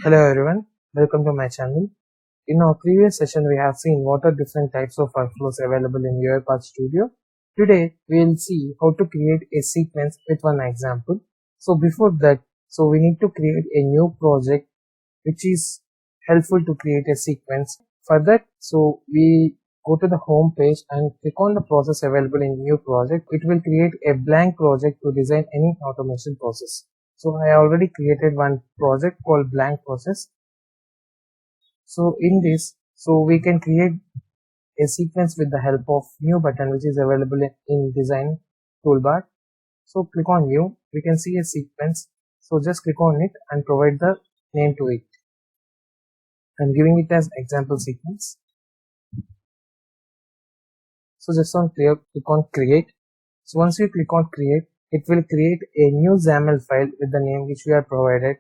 Hello everyone, welcome to my channel. In our previous session, we have seen what are different types of workflows available in UiPath Studio. Today, we will see how to create a sequence with one example. So before that, we need to create a new project which is helpful to create a sequence. For that, we go to the home page and click on the process available in new project. It will create a blank project to design any automation process. So I already created one project called blank process. So in this, we can create a sequence with the help of new button which is available in design toolbar. So click on new, we can see a sequence. So just click on it and provide the name to it. I'm giving it as example sequence. So just click on create. So once you click on create, it will create a new XAML file with the name which we are provided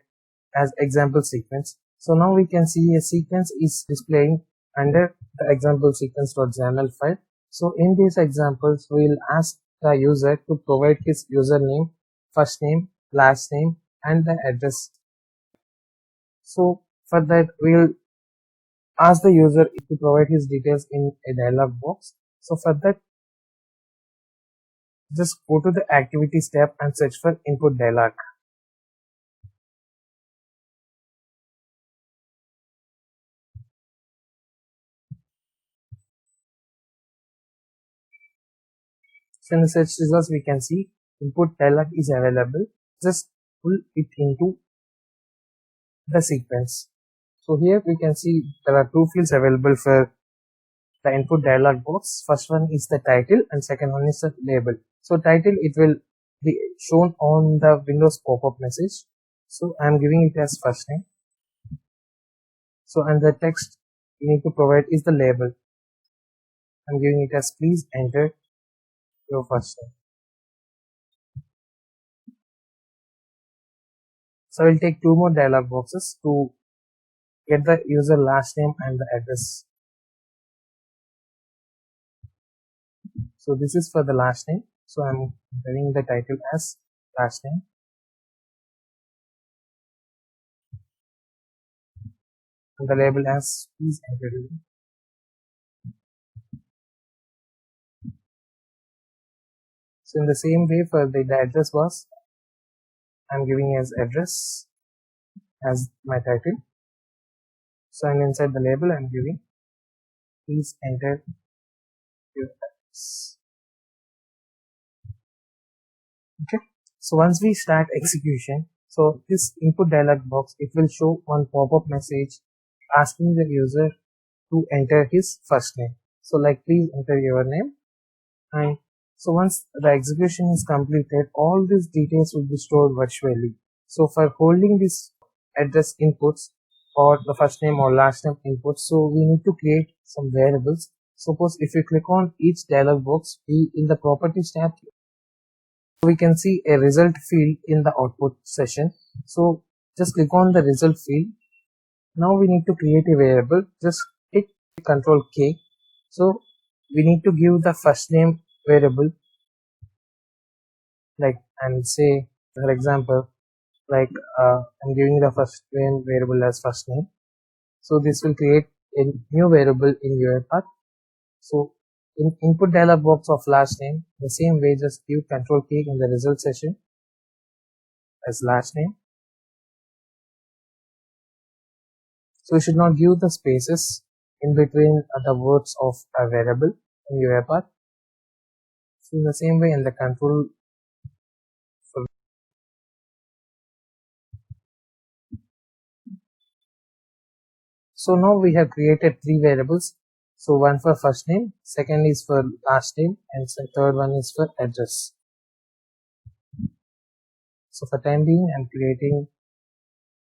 as example sequence. So now we can see a sequence is displaying under the example sequence.xaml file. So in these examples, we will ask the user to provide his username, first name, last name, and the address. So for that, we will ask the user to provide his details in a dialog box. So for that, just go to the activities tab and search for input dialog. So in the search results, we can see input dialog is available. Just pull it into the sequence. So here we can see there are two fields available for the input dialog box. First one is the title and second one is the label. So title, it will be shown on the Windows pop-up message. So I am giving it as first name. So and the text you need to provide is the label. I'm giving it as please enter your first name. So I will take two more dialog boxes to get the user last name and the address. So this is for the last name. So I'm giving the title as last name. And the label as please enter it. So in the same way for the address was, I'm giving as address as my title. So and inside the label I'm giving please enter your address. Okay. So once we start execution, so this input dialog box, it will show one pop-up message asking the user to enter his first name. So like please enter your name. And so once the execution is completed, all these details will be stored virtually. So for holding this address inputs or the first name or last name inputs, so we need to create some variables. Suppose if you click on each dialog box, in the properties tab, we can see a result field in the output session. So just click on the result field. Now we need to create a variable. Just hit Ctrl K. So we need to give the first name variable, like, and say for example, like I'm giving the first name variable as first name. So this will create a new variable in UiPath. So in input dialog box of last name, the same way, just give Ctrl K in the result session as last name. So you should not give the spaces in between the words of a variable in UiPath. So in the same way in the control. So now we have created three variables. So one for first name, second is for last name, and the third one is for address. So for time being, I'm creating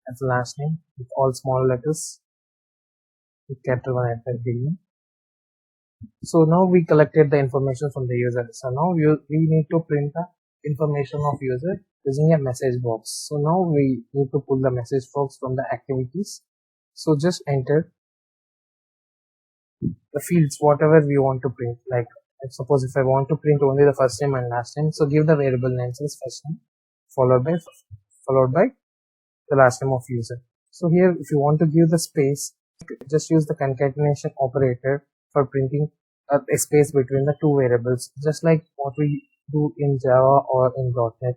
as last name with all small letters with capital one at the beginning. So now we collected the information from the user. So now we need to print the information of user using a message box. So now we need to pull the message box from the activities. So just enter the fields whatever we want to print. Like suppose if I want to print only the first name and last name, so give the variable names as first name followed by the last name of user. So here, if you want to give the space, just use the concatenation operator for printing a space between the two variables, just like what we do in Java or in .NET.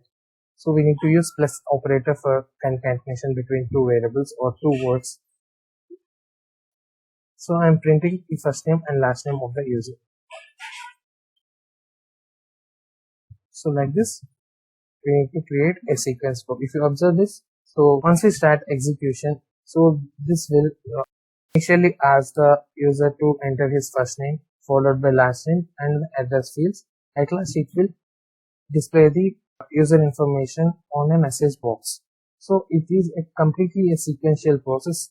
So we need to use plus operator for concatenation between two variables or two words. So I'm printing the first name and last name of the user. So like this, we need to create a sequence code. If you observe this, so once we start execution, so this will initially ask the user to enter his first name followed by last name and address fields. At last, it will display the user information on a message box. So it is completely a sequential process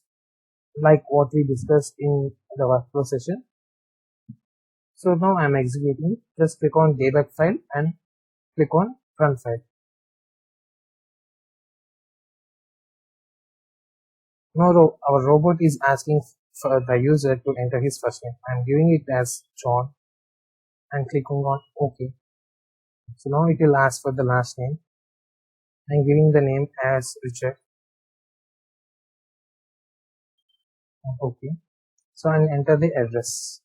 like what we discussed in the workflow session. So now I'm executing. Just click on debug file and click on run file. Now our robot is asking for the user to enter his first name. I'm giving it as John and clicking on OK. So now it will ask for the last name. I'm giving the name as Richard. OK. So I'll enter the address.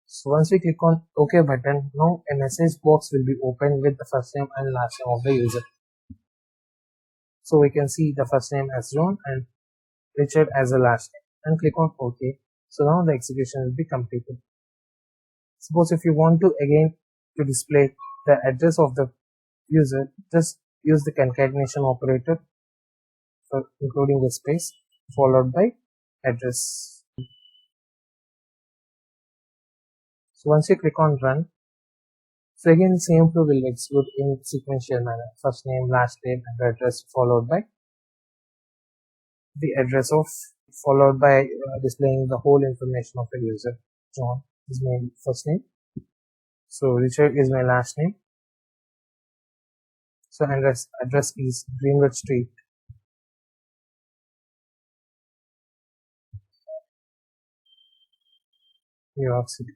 So once we click on OK button, now a message box will be opened with the first name and last name of the user. So we can see the first name as John and Richard as the last name, and click on OK. So now the execution will be completed. Suppose if you want to again to display the address of the user, just use the concatenation operator for including the space followed by address. So once you click on run, so again the same flow will execute in sequential manner. First name, last name, and address followed by the address of followed by displaying the whole information of the user. John is my first name. So Richard is my last name. So address is Greenwood Street, New York City.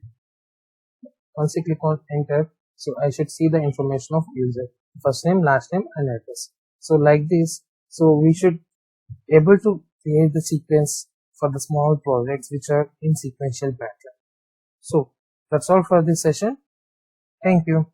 Once you click on enter, so I should see the information of user, first name, last name, and address. So like this, so we should able to create the sequence for the small projects which are in sequential pattern. So that's all for this session. Thank you.